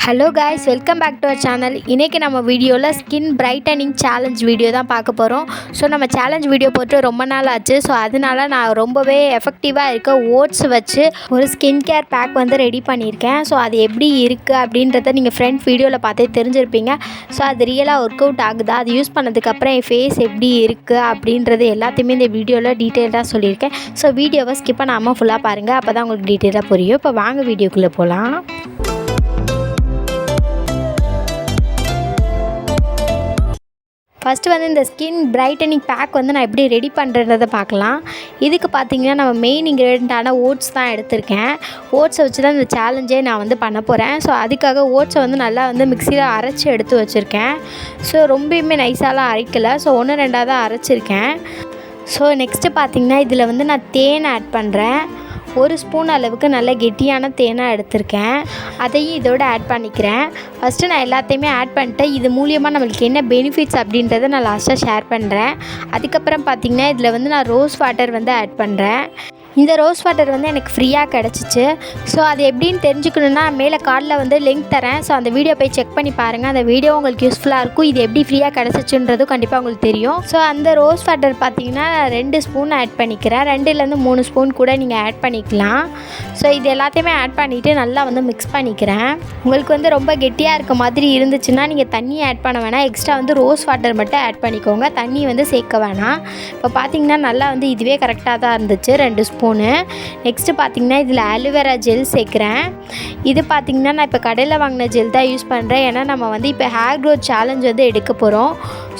Hello guys, welcome back to our channel. இன்றைக்கி நம்ம வீடியோவில் ஸ்கின் பிரைட்டனிங் சேலஞ்ச் வீடியோ தான் பார்க்க போகிறோம். ஸோ நம்ம சேலஞ்ச் வீடியோ போட்டு ரொம்ப நாள் ஆச்சு. ஸோ அதனால நான் ரொம்பவே எஃபெக்டிவாக இருக்க ஓட்ஸ் வச்சு ஒரு ஸ்கின் கேர் பேக் வந்து ரெடி பண்ணியிருக்கேன். ஸோ அது எப்படி இருக்குது அப்படின்றத நீங்கள் ஃப்ரெண்ட் வீடியோவில் பார்த்தே தெரிஞ்சிருப்பீங்க. ஸோ அது ரியலாக ஒர்க் அவுட் ஆகுதா, அது யூஸ் பண்ணதுக்கப்புறம் என் ஃபேஸ் எப்படி இருக்குது அப்படின்றது எல்லாத்தையுமே இந்த வீடியோவில் டீட்டெயிலாக சொல்லியிருக்கேன். ஸோ வீடியோவை ஸ்கிப் பண்ணாமல் ஃபுல்லாக பாருங்கள், அப்போ தான் உங்களுக்கு டீட்டெயிலாக புரியும். இப்போ வாங்க வீடியோக்குள்ளே போகலாம். ஃபஸ்ட்டு வந்து இந்த ஸ்கின் பிரைட்டனிங் பேக் வந்து நான் எப்படி ரெடி பண்ணுறதை பார்க்கலாம். இதுக்கு பார்த்திங்கன்னா நம்ம மெயின் இன்க்ரீடியண்ட்டான ஓட்ஸ் தான் எடுத்திருக்கேன். ஓட்ஸை வச்சு தான் இந்த சேலஞ்சே நான் வந்து பண்ண போகிறேன். ஸோ அதுக்காக ஓட்ஸை வந்து நல்லா வந்து மிக்சியில் அரைச்சி எடுத்து வச்சுருக்கேன். ஸோ ரொம்பவுமே நைஸாலாம் அரைக்கலை. ஸோ 1-2 தான் அரைச்சிருக்கேன். ஸோ நெக்ஸ்ட்டு பார்த்திங்கன்னா இதில் வந்து நான் தேன் ஆட் பண்ணுறேன். 1 ஸ்பூன் அளவுக்கு நல்ல கெட்டியான தேனாக எடுத்திருக்கேன். அதையும் இதோடு ஆட் பண்ணிக்கிறேன். ஃபஸ்ட்டு நான் எல்லாத்தையுமே ஆட் பண்ணிட்டு இது மூலியமாக நம்மளுக்கு என்ன பெனிஃபிட்ஸ் அப்படின்றத நான் லாஸ்ட்டாக ஷேர் பண்ணுறேன். அதுக்கப்புறம் பார்த்திங்கன்னா இதில் வந்து நான் ரோஸ் வாட்டர் வந்து ஆட் பண்ணுறேன். இந்த ரோஸ் வாட்டர் வந்து எனக்கு ஃப்ரீயாக கிடச்சிச்சு. ஸோ அது எப்படின்னு தெரிஞ்சுக்கணுன்னா மேலே கார்டில் வந்து லிங்க் தரேன். ஸோ அந்த வீடியோ போய் செக் பண்ணி பாருங்கள். அந்த வீடியோ உங்களுக்கு யூஸ்ஃபுல்லாக இருக்கும். இது எப்படி ஃப்ரீயாக கிடச்சிச்சுன்றதும் கண்டிப்பாக உங்களுக்கு தெரியும். ஸோ அந்த ரோஸ் வாட்டர் பார்த்திங்கன்னா 2 ஸ்பூன் ஆட் பண்ணிக்கிறேன். 2-3 ஸ்பூன் கூட நீங்கள் ஆட் பண்ணிக்கலாம். ஸோ இது எல்லாத்தையுமே ஆட் பண்ணிவிட்டு நல்லா வந்து மிக்ஸ் பண்ணிக்கிறேன். உங்களுக்கு வந்து ரொம்ப கெட்டியாக இருக்க மாதிரி இருந்துச்சுன்னா நீங்கள் தண்ணி ஆட் பண்ண வேணாம். எக்ஸ்ட்ரா வந்து ரோஸ் வாட்டர் மட்டும் ஆட் பண்ணிக்கோங்க. தண்ணி வந்து சேர்க்க வேணாம். இப்போ பார்த்திங்கன்னா நல்லா வந்து இதுவே கரெக்டாக தான் இருந்துச்சு, 2 ஸ்பூன். நெக்ஸ்ட்டு பார்த்திங்கன்னா இதில் அலோவேரா ஜெல் சேர்க்குறேன். இது பார்த்திங்கன்னா நான் இப்போ கடையில் வாங்கின ஜெல் தான் யூஸ் பண்ணுறேன். ஏன்னா நம்ம வந்து இப்போ ஹேர் க்ரோத் சேலஞ்ச் வந்து எடுக்க போகிறோம்.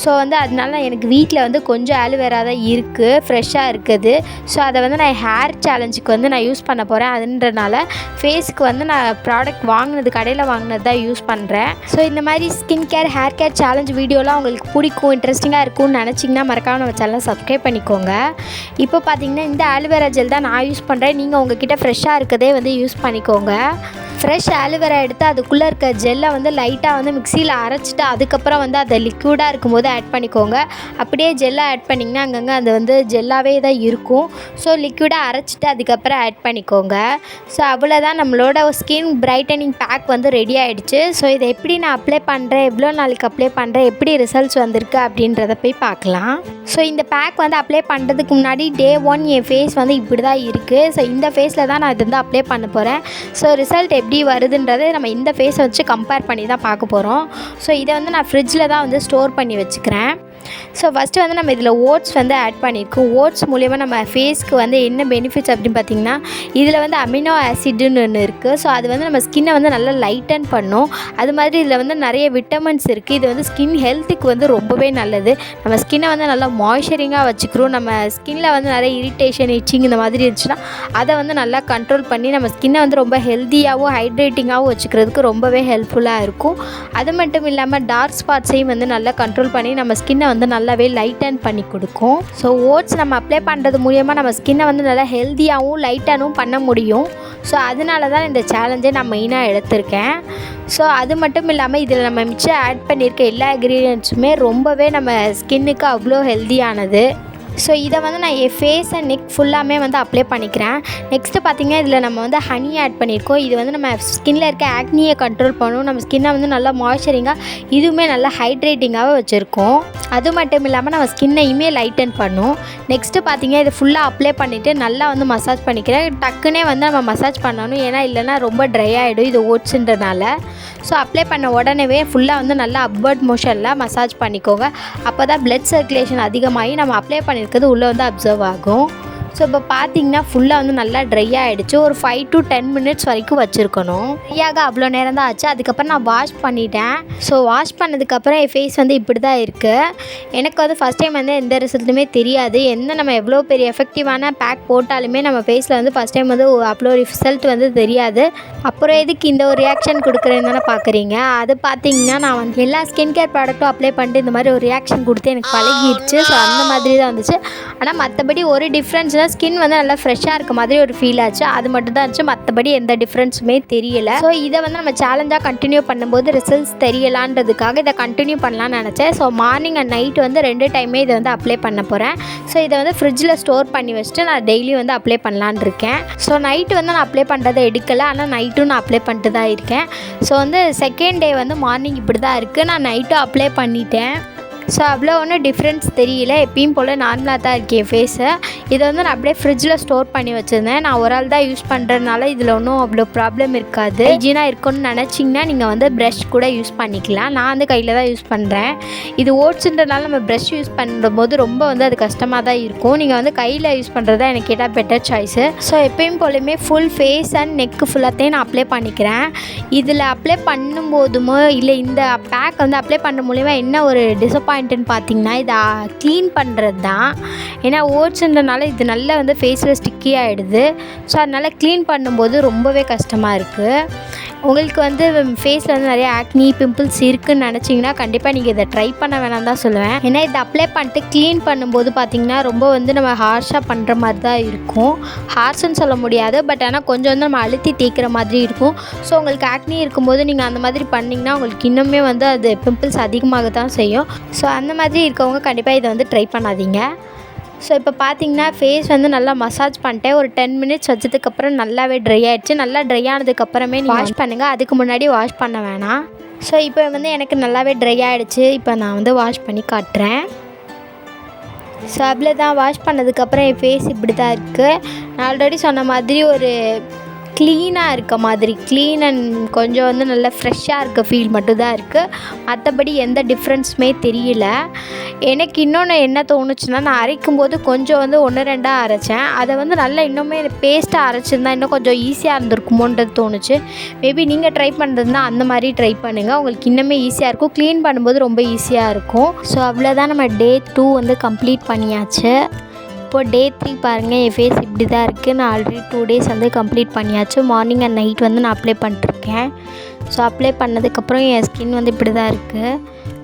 ஸோ வந்து அதனால எனக்கு வீட்டில் வந்து கொஞ்சம் அலோவேரா தான் இருக்குது, ஃப்ரெஷ்ஷாக இருக்குது. ஸோ அதை வந்து நான் ஹேர் சேலஞ்சுக்கு வந்து நான் யூஸ் பண்ண போகிறேன். அதுன்றனால ஃபேஸுக்கு வந்து நான் ப்ராடக்ட் வாங்கினது கடையில் வாங்கினது தான் யூஸ் பண்ணுறேன். ஸோ இந்த மாதிரி skin care, hair care challenge வீடியோலாம் உங்களுக்கு பிடிக்கும், இன்ட்ரெஸ்டிங்காக இருக்கும்னு நினச்சிங்கன்னா மறக்காம நம்ம சேனலை சப்ஸ்கிரைப் பண்ணிக்கோங்க. இப்போ பார்த்திங்கன்னா இந்த அலோவேரா ஜெல் தான் நான் யூஸ் பண்ணுறேன். நீங்கள் உங்ககிட்ட ஃப்ரெஷ்ஷாக இருக்கதே வந்து யூஸ் பண்ணிக்கோங்க. ஃப்ரெஷ் அலோவேரா எடுத்து அதுக்குள்ளே இருக்க ஜெல்லை வந்து லைட்டாக வந்து மிக்சியில் அரைச்சிட்டு அதுக்கப்புறம் வந்து அதை லிக்விடாக இருக்கும்போது ஆட் பண்ணிக்கோங்க. அப்படியே ஜெல்லை ஆட் பண்ணிங்கன்னா அங்கங்கே அது வந்து ஜெல்லாகவே தான் இருக்கும். ஸோ லிக்விடாக அரைச்சிட்டு அதுக்கப்புறம் ஆட் பண்ணிக்கோங்க. ஸோ அவ்வளோதான், நம்மளோட ஸ்கின் பிரைட்டனிங் பேக் வந்து ரெடி ஆகிடுச்சு. ஸோ இதை எப்படி நான் அப்ளை பண்ணுறேன், எவ்வளோ நாளைக்கு அப்ளை பண்ணுறேன், எப்படி ரிசல்ட்ஸ் வந்திருக்கு அப்படின்றத போய் பார்க்கலாம். ஸோ இந்த பேக் வந்து அப்ளை பண்ணுறதுக்கு முன்னாடி டே 1 என் ஃபேஸ் வந்து இப்படி தான் இருக்குது. ஸோ இந்த ஃபேஸில் தான் நான் இது வந்து அப்ளை பண்ண போகிறேன். ஸோ ரிசல்ட் எப்படி வருதுன்றதை நம்ம இந்த ஃபேஸை வச்சு கம்பேர் பண்ணி தான் பார்க்க போகிறோம். ஸோ இதை வந்து நான் ஃப்ரிட்ஜில் தான் வந்து ஸ்டோர் பண்ணி வச்சுக்கிறேன். ஸோ ஃபஸ்ட்டு வந்து நம்ம இதில் ஓட்ஸ் வந்து ஆட் பண்ணியிருக்கோம். ஓட்ஸ் மூலிமா நம்ம ஃபேஸ்க்கு வந்து என்ன பெனிஃபிட்ஸ் அப்படின்னு பார்த்திங்கன்னா இதில் வந்து அமினோ ஆசிட்னு ஒன்று இருக்குது. ஸோ அது வந்து நம்ம ஸ்கின்னை வந்து நல்லா லைட்டன் பண்ணும். அது மாதிரி இதில் வந்து நிறைய விட்டமின்ஸ் இருக்குது. இது வந்து ஸ்கின் ஹெல்த்துக்கு வந்து ரொம்பவே நல்லது. நம்ம ஸ்கின்னை வந்து நல்லா மாய்ஸ்சரிங்காக வச்சுக்கிறோம். நம்ம ஸ்கின்னில் வந்து நிறைய இரிட்டேஷன், இச்சிங் இந்த மாதிரி இருந்துச்சுன்னா அதை வந்து நல்லா கண்ட்ரோல் பண்ணி நம்ம ஸ்கின்னை வந்து ரொம்ப ஹெல்த்தியாகவும் ஹைட்ரேட்டிங்காகவும் வச்சுக்கிறதுக்கு ரொம்பவே ஹெல்ப்ஃபுல்லாக இருக்கும். அது மட்டும் இல்லாமல் டார்க் ஸ்பாட்ஸையும் வந்து நல்லா கண்ட்ரோல் பண்ணி நம்ம ஸ்கின்னை வந்து நல்லாவே லைட்டன் பண்ணி கொடுக்கும். ஸோ ஓட்ஸ் நம்ம அப்ளை பண்ணுறது மூலிமா நம்ம ஸ்கின்னை வந்து நல்லா ஹெல்த்தியாகவும் லைட்டனும் பண்ண முடியும். ஸோ அதனால தான் இந்த சேலஞ்சை நான் மெயினாக எடுத்திருக்கேன். ஸோ அது மட்டும் இல்லாமல் இதில் நம்ம மிச்சம் ஆட் பண்ணியிருக்க எல்லா இன்க்ரீடியன்ட்ஸுமே ரொம்பவே நம்ம ஸ்கின்னுக்கு அவ்வளோ ஹெல்த்தியானது. ஸோ இதை வந்து நான் என் ஃபேஸ் அண்ட் நெக் ஃபுல்லாமே வந்து அப்ளை பண்ணிக்கிறேன். நெக்ஸ்ட்டு பார்த்திங்கன்னா இதில் நம்ம வந்து ஹனி ஆட் பண்ணியிருக்கோம். இது வந்து நம்ம ஸ்கின்னில் இருக்க ஆக்னியை கண்ட்ரோல் பண்ணும். நம்ம ஸ்கின்னை வந்து நல்லா மாய்ஸ்சரிங்காக இதுவுமே நல்லா ஹைட்ரேட்டிங்காக வச்சுருக்கோம். அது மட்டும் இல்லாமல் நம்ம ஸ்கின்னையுமே லைட்டன் பண்ணும். நெக்ஸ்ட்டு பார்த்திங்கன்னா இது ஃபுல்லாக அப்ளை பண்ணிவிட்டு நல்லா வந்து மசாஜ் பண்ணிக்கிறேன். டக்குன்னே வந்து நம்ம மசாஜ் பண்ணணும், ஏன்னா இல்லைனா ரொம்ப ட்ரை ஆகிடும் இது ஓட்ஸுன்றனால. ஸோ அப்ளை பண்ண உடனே ஃபுல்லாக வந்து நல்லா அப்வர்ட் மோஷனில் மசாஜ் பண்ணிக்கோங்க. அப்போ தான் பிளட் சர்க்குலேஷன் அதிகமாகி நம்ம அப்ளை பண்ணியிருக்கிறது உள்ளே வந்து அப்சர்வ் ஆகும். ஸோ இப்போ பார்த்திங்கன்னா ஃபுல்லாக வந்து நல்லா ட்ரை ஆகிடுச்சு. ஒரு 5 to 10 minutes வரைக்கும் வச்சுருக்கணும். ட்ரையாக அவ்வளோ நேரம் தான் ஆச்சு. அதுக்கப்புறம் நான் வாஷ் பண்ணிட்டேன். ஸோ வாஷ் பண்ணதுக்கப்புறம் என் ஃபேஸ் வந்து இப்படி தான் இருக்குது. எனக்கு வந்து ஃபஸ்ட் டைம் வந்து எந்த ரிசல்ட்டுமே தெரியாது. நம்ம எவ்வளோ பெரிய எஃபெக்டிவான பேக் போட்டாலுமே நம்ம ஃபேஸில் வந்து ஃபஸ்ட் டைம் வந்து அவ்வளோ ரிசல்ட் வந்து தெரியாது. அப்புறம் எதுக்கு இந்த ஒரு ரியாக்ஷன் கொடுக்குறேன்னு தானே பார்க்குறீங்க. அது பார்த்திங்கன்னா நான் வந்து எல்லா ஸ்கின் கேர் ப்ராடக்ட்டும் அப்ளை பண்ணிட்டு இந்த மாதிரி ஒரு ரியாக்ஷன் கொடுத்து எனக்கு பழகிடுச்சு. ஸோ அந்த மாதிரி தான் வந்துச்சு. ஆனால் மற்றபடி ஒரு டிஃப்ரென்ஸ்னால் ஸ்கின் வந்து நல்லா ஃப்ரெஷ்ஷாக இருக்க மாதிரி ஒரு ஃபீல் ஆச்சு. அது மட்டும் தான் இருந்துச்சு, மற்றபடி எந்த டிஃப்ரென்ஸுமே தெரியலை. ஸோ இதை வந்து நம்ம சேலஞ்சாக கண்டினியூ பண்ணும்போது ரிசல்ட்ஸ் தெரியலான்றதுக்காக இதை கண்டினியூ பண்ணலான்னு நினச்சேன். ஸோ மார்னிங் அண்ட் நைட் வந்து 2 டைமே இதை வந்து அப்ளை பண்ண போகிறேன். ஸோ இதை வந்து ஃப்ரிட்ஜில் ஸ்டோர் பண்ணி வச்சுட்டு நான் டெய்லி வந்து அப்ளை பண்ணலான்னு இருக்கேன். ஸோ நைட்டு வந்து நான் அப்ளை பண்ணுறதை எடுக்கலை, ஆனால் நைட்டும் நான் அப்ளை பண்ணிட்டு தான் இருக்கேன். ஸோ வந்து செகண்ட் டே வந்து மார்னிங் இப்படி தான் இருக்குது. நான் நைட்டும் அப்ளை பண்ணிட்டேன். ஸோ அவ்வளோ ஒன்றும் டிஃப்ரென்ஸ் தெரியல, எப்பயும் போல் நார்மலாக தான் இருக்குது என் ஃபேஸு. இதை வந்து நான் அப்படியே ஃப்ரிட்ஜில் ஸ்டோர் பண்ணி வச்சுருந்தேன். நான் ஒரு ஆள் தான் யூஸ் பண்ணுறதுனால இதில் ஒன்றும் அவ்வளோ ப்ராப்ளம் இருக்காது. ஹைஜீனாக இருக்குன்னு நினச்சிங்கன்னா நீங்கள் வந்து ப்ரஷ் கூட யூஸ் பண்ணிக்கலாம். நான் வந்து கையில் தான் யூஸ் பண்ணுறேன். இது ஓட்ஸுன்றனால நம்ம ப்ரஷ் யூஸ் பண்ணும்போது ரொம்ப வந்து அது கஷ்டமாக தான் இருக்கும். நீங்கள் வந்து கையில் யூஸ் பண்ணுறது தான் எனக்கு கேட்டால் பெட்டர் சாய்ஸு. ஸோ எப்பயும் போலுமே ஃபுல் ஃபேஸ் அண்ட் நெக்கு ஃபுல்லாத்தையும் நான் அப்ளை பண்ணிக்கிறேன். இதில் அப்ளை பண்ணும்போதுமோ இல்லை இந்த பேக் வந்து அப்ளை பண்ணுற மூலிமா என்ன ஒரு டிசப்பாயின்ட்னு பார்த்தீங்கன்னா, இதை க்ளீன் பண்ணுறது தான். ஏன்னா ஓட்ஸுன்றனால இது நல்லா வந்து ஃபேஸில் ஸ்டிக்கி ஆகிடுது. ஸோ அதனால் க்ளீன் பண்ணும்போது ரொம்பவே கஷ்டமாக இருக்குது. உங்களுக்கு வந்து ஃபேஸில் வந்து நிறைய ஆக்னி பிம்பிள்ஸ் இருக்குதுன்னு நினச்சிங்கன்னா கண்டிப்பாக நீங்கள் இதை ட்ரை பண்ண வேணாம் தான் சொல்லுவேன். ஏன்னா இதை அப்ளை பண்ணிட்டு க்ளீன் பண்ணும்போது பார்த்திங்கன்னா ரொம்ப வந்து நம்ம ஹார்ஷாக பண்ணுற மாதிரி தான் இருக்கும். ஹார்ஷ்ன்னு சொல்ல முடியாது, பட் ஆனால் கொஞ்சம் வந்து நம்ம அழுத்தி தேய்க்கிற மாதிரி இருக்கும். ஸோ உங்களுக்கு ஆக்னி இருக்கும்போது நீங்கள் அந்த மாதிரி பண்ணிங்கன்னா உங்களுக்கு இன்னுமே வந்து அது பிம்பிள்ஸ் அதிகமாக தான் செய்யும். ஸோ அந்த மாதிரி இருக்கவங்க கண்டிப்பாக இதை வந்து ட்ரை பண்ணாதீங்க. ஸோ இப்போ பார்த்தீங்கன்னா ஃபேஸ் வந்து நல்லா மசாஜ் பண்ணிட்டேன். ஒரு 10 மினிட்ஸ் வச்சதுக்கப்புறம் நல்லாவே ட்ரை ஆகிடுச்சு. நல்லா ட்ரை ஆனதுக்கப்புறமே நீங்கள் வாஷ் பண்ணுங்கள், அதுக்கு முன்னாடி வாஷ் பண்ண வேணாம். ஸோ இப்போ வந்து எனக்கு நல்லாவே ட்ரை ஆகிடுச்சு. இப்போ நான் வந்து வாஷ் பண்ணி காட்டுறேன். ஸோ அவ்வளோ தான், வாஷ் பண்ணதுக்கப்புறம் என் ஃபேஸ் இப்படி தான் இருக்குது. நான் ஆல்ரெடி சொன்ன மாதிரி ஒரு க்ளீனாக இருக்க மாதிரி, க்ளீன் அண்ட் கொஞ்சம் வந்து நல்லா ஃப்ரெஷ்ஷாக இருக்க ஃபீல் மட்டும்தான் இருக்குது. மற்றபடி எந்த டிஃப்ரென்ஸுமே தெரியல. எனக்கு இன்னொன்று என்ன தோணுச்சுன்னா, நான் அரைக்கும்போது கொஞ்சம் வந்து 1-2 அரைச்சேன். அதை வந்து நல்லா இன்னுமே பேஸ்ட்டாக அரைச்சிருந்தா இன்னும் கொஞ்சம் ஈஸியாக இருந்திருக்குமோன்றது தோணுச்சு. மேபி நீங்கள் ட்ரை பண்ணுறதுனா அந்த மாதிரி ட்ரை பண்ணுங்கள், உங்களுக்கு இன்னுமே ஈஸியாக இருக்கும். க்ளீன் பண்ணும்போது ரொம்ப ஈஸியாக இருக்கும். ஸோ அவ்வளோதான், நம்ம டே 2 வந்து கம்ப்ளீட் பண்ணியாச்சு. இப்போது டே 3 பாருங்கள், என் ஃபேஸ் இப்படி தான் இருக்குது. நான் ஆல்ரெடி 2 டேஸ் வந்து கம்ப்ளீட் பண்ணியாச்சு. மார்னிங் அண்ட் நைட் வந்து நான் அப்ளை பண்ணிட்டுருக்கேன். ஸோ அப்ளை பண்ணதுக்கப்புறம் என் ஸ்கின் வந்து இப்படி தான் இருக்குது.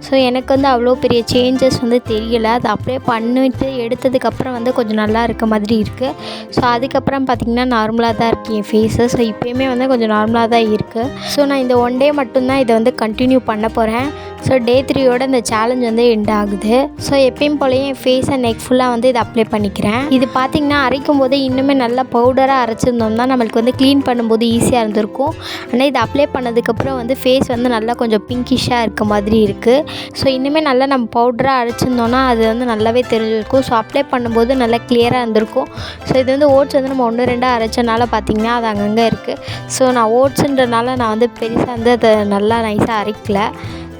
ஸோ எனக்கு வந்து அவ்வளோ பெரிய சேஞ்சஸ் வந்து தெரியலை. அது அப்ளை பண்ணிவிட்டு எடுத்ததுக்கப்புறம் வந்து கொஞ்சம் நல்லா இருக்க மாதிரி இருக்குது. ஸோ அதுக்கப்புறம் பார்த்திங்கன்னா நார்மலாக தான் இருக்குது என் ஃபேஸு. ஸோ இப்போயுமே வந்து கொஞ்சம் நார்மலாக தான் இருக்குது. ஸோ நான் இந்த 1 டே மட்டும்தான் இதை வந்து கண்டினியூ பண்ண போகிறேன். ஸோ டே 3யோட இந்த சேலஞ்ச் வந்து எண்ட் ஆகுது. ஸோ எப்பயும் போலயே என் ஃபேஸ் அண்ட் நெக் ஃபுல்லாக வந்து இதை அப்ளை பண்ணிக்கிறேன். இது பார்த்திங்கன்னா அரைக்கும் போது இன்னுமே நல்லா பவுடராக அரைச்சிருந்தோம்னா நம்மளுக்கு வந்து க்ளீன் பண்ணும்போது ஈஸியாக இருந்திருக்கும். ஆனால் இதை அப்ளை பண்ணதுக்கப்புறம் வந்து ஃபேஸ் வந்து நல்லா கொஞ்சம் பிங்கிஷாக இருக்க மாதிரி இருக்குது. ஸோ இன்னுமே நல்லா நம்ம பவுடராக அரைச்சிருந்தோன்னா அது வந்து நல்லாவே தெரிஞ்சிருக்கும். ஸோ அப்ளை பண்ணும்போது நல்லா கிளியராக இருந்திருக்கும். ஸோ இது வந்து ஓட்ஸ் வந்து நம்ம 1-2 அரைச்சனால பார்த்திங்கன்னா அது அங்கங்கே இருக்குது. ஸோ நான் ஓட்ஸுன்றனால நான் வந்து பெருசாக வந்து அதை நல்லா நைஸாக அரைக்கல.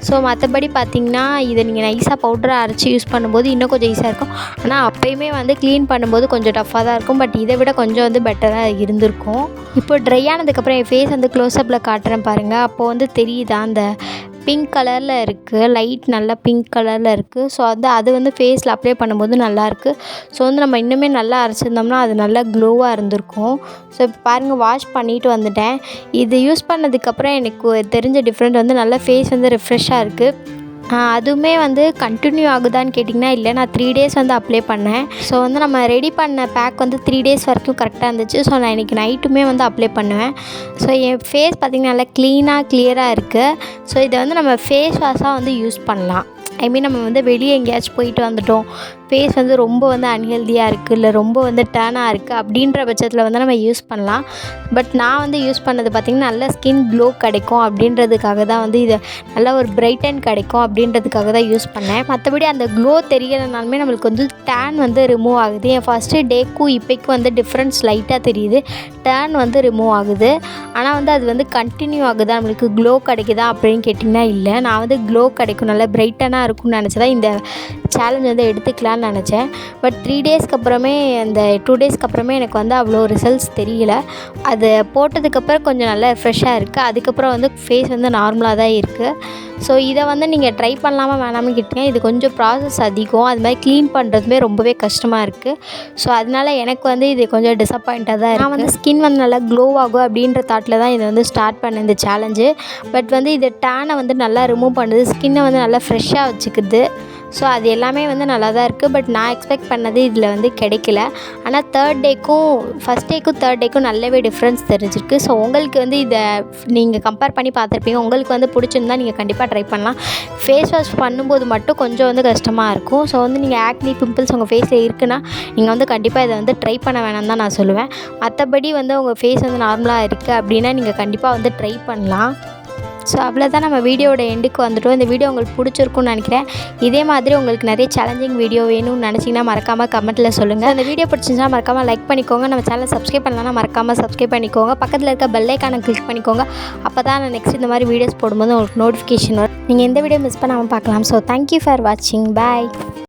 ஸோ மற்றபடி பார்த்திங்கன்னா இதை நீங்கள் நைஸாக பவுடராக அரைச்சி யூஸ் பண்ணும்போது இன்னும் கொஞ்சம் ஈஸியாக இருக்கும். ஆனால் அப்போயுமே வந்து க்ளீன் பண்ணும்போது கொஞ்சம் டஃப்பாக தான் இருக்கும். பட் இதை விட கொஞ்சம் வந்து பெட்டராக இருந்திருக்கும். இப்போ ட்ரை ஆனதுக்கப்புறம் என் ஃபேஸ் வந்து க்ளோஸ்அப்பில் காட்டுறேன் பாருங்கள். அப்போது வந்து தெரியுதா அந்த பிங்க் கலரில் இருக்குது, லைட் நல்லா பிங்க் கலரில் இருக்குது. ஸோ அது வந்து ஃபேஸில் அப்ளை பண்ணும்போது நல்லாயிருக்கு. ஸோ வந்து நம்ம இன்னுமே நல்லா அரைச்சிருந்தோம்னா அது நல்லா க்ளோவாக இருந்திருக்கும். ஸோ இப்போ பாருங்கள், வாஷ் பண்ணிவிட்டு வந்துட்டேன். இது யூஸ் பண்ணதுக்கப்புறம் எனக்கு தெரிஞ்ச டிஃப்ரெண்ட் வந்து நல்லா ஃபேஸ் வந்து ரெஃப்ரெஷ்ஷாக இருக்குது. அதுவுமே வந்து கண்டினியூ ஆகுதான்னு கேட்டிங்கன்னா இல்லை, நான் 3 டேஸ் வந்து அப்ளை பண்ணேன். ஸோ வந்து நம்ம ரெடி பண்ண பேக் வந்து 3 டேஸ் வரைக்கும் கரெக்டாக இருந்துச்சு. ஸோ நான் இன்றைக்கி நைட்டுமே வந்து அப்ளை பண்ணுவேன். ஸோ என் ஃபேஸ் பார்த்திங்கன்னா நல்லா க்ளீனாக கிளியராக இருக்குது. ஸோ இதை வந்து நம்ம ஃபேஸ் வாஷாக வந்து யூஸ் பண்ணலாம். நம்ம வந்து வெளியே எங்கேயாச்சும் போயிட்டு வந்துட்டோம், ஃபேஸ் வந்து ரொம்ப வந்து அன்ஹெல்தியாக இருக்குது, இல்லை ரொம்ப வந்து டேனாக இருக்குது அப்படின்ற பட்சத்தில் வந்து நம்ம யூஸ் பண்ணலாம். பட் நான் வந்து யூஸ் பண்ணது பார்த்திங்கன்னா நல்ல ஸ்கின் க்ளோ கிடைக்கும் அப்படின்றதுக்காக தான் வந்து இதை நல்லா ஒரு பிரைட்டன் கிடைக்கும் அப்படின்றதுக்காக தான் யூஸ் பண்ணேன். மற்றபடி அந்த க்ளோ தெரியலனாலுமே நம்மளுக்கு வந்து டேன் வந்து ரிமூவ் ஆகுது. என் ஃபஸ்ட்டு டேக்கும் இப்போக்கும் வந்து டிஃப்ரென்ஸ் லைட்டாக தெரியுது. டேன் வந்து ரிமூவ் ஆகுது. ஆனால் வந்து அது வந்து கண்டினியூ ஆகுதா, நம்மளுக்கு க்ளோ கிடைக்குதா அப்படின்னு கேட்டிங்கன்னா இல்லை. நான் வந்து க்ளோ கிடைக்கும், நல்லா பிரைட்டனாக இருக்கும்னு நினச்சதான் இந்த சேலஞ்ச் வந்து எடுத்துக்கலான்னு நினச்சேன். பட் 3 டேஸ்க்கு அப்புறமே, அந்த 2 டேஸ்க்கு அப்புறமே எனக்கு வந்து அவ்வளோ ரிசல்ட்ஸ் தெரியல. அது போட்டதுக்கப்புறம் கொஞ்சம் நல்லா ஃப்ரெஷ்ஷாக இருக்குது. அதுக்கப்புறம் வந்து ஃபேஸ் வந்து நார்மலாக தான் இருக்குது. ஸோ இதை வந்து நீங்கள் ட்ரை பண்ணலாமா வேணாமல் கேட்டிங்க. இது கொஞ்சம் ப்ராசஸ் அதிகம், அது மாதிரி க்ளீன் பண்ணுறதுமே ரொம்பவே கஷ்டமாக இருக்குது. ஸோ அதனால எனக்கு வந்து இது கொஞ்சம் டிசப்பாயிண்ட்டாக தான் இருக்குது. நான் வந்து ஸ்கின் வந்து நல்லா க்ளோ ஆகும் அப்படின்ற தாட்டில் தான் இதை வந்து ஸ்டார்ட் பண்ணேன் இந்த சேலஞ்சு. பட் வந்து இது டேனை வந்து நல்லா ரிமூவ் பண்ணுது, ஸ்கின்னை வந்து நல்லா ஃப்ரெஷ்ஷாக வச்சுக்குது. ஸோ அது எல்லாமே வந்து நல்லா தான் இருக்குது. பட் நான் எக்ஸ்பெக்ட் பண்ணது இதில் வந்து கிடைக்கல. ஆனால் 3rd டேக்கும் ஃபஸ்ட் டேக்கும் 3rd டேக்கும் நல்லாவே டிஃப்ரென்ஸ் தெரிஞ்சிருக்கு. ஸோ உங்களுக்கு வந்து இதை நீங்கள் கம்பேர் பண்ணி பார்த்துருப்பீங்க. உங்களுக்கு வந்து பிடிச்சிருந்தா நீங்கள் கண்டிப்பாக ட்ரை பண்ணலாம். ஃபேஸ் வாஷ் பண்ணும்போது மட்டும் கொஞ்சம் வந்து கஷ்டமாக இருக்கும். ஸோ வந்து நீங்கள் ஆக்னி பிம்பிள்ஸ் உங்கள் ஃபேஸில் இருக்குன்னா நீங்கள் வந்து கண்டிப்பாக இதை வந்து ட்ரை பண்ண வேணாம்னு தான் நான் சொல்லுவேன். மற்றபடி வந்து உங்கள் ஃபேஸ் வந்து நார்மலாக இருக்குது அப்படின்னா நீங்கள் கண்டிப்பாக வந்து ட்ரை பண்ணலாம். ஸோ அவ்வளோதான், நம்ம வீடியோட எண்டுக்கு வந்துட்டோம். இந்த வீடியோ உங்களுக்கு பிடிச்சிருக்குன்னு நினைக்கிறேன். இதே மாதிரி உங்களுக்கு நிறைய சேலஞ்சிங் வீடியோ வேணும்னு நினச்சிங்கன்னா மறக்காமல் கமெண்ட்டில் சொல்லுங்கள். அந்த வீடியோ பிடிச்சிருந்தா மறக்காமல் லைக் பண்ணிக்கோங்க. நம்ம சேனலை சப்ஸ்கிரைப் பண்ணலன்னா மறக்காமல் சப்ஸ்கிரைப் பண்ணிக்கோங்க. பக்கத்தில் இருக்க பெல் ஐக்கானை கிளிக் பண்ணிக்கோங்க. அப்போ தான் நான் நெக்ஸ்ட் இந்த மாதிரி வீடியோஸ் போடும்போது உங்களுக்கு நோட்டிஃபிகேஷன் வரும். நீங்கள் எந்த வீடியோ மிஸ் பண்ணாமல் பார்க்கலாம். ஸோ தேங்க்யூ ஃபார் வாட்சிங். பாய்.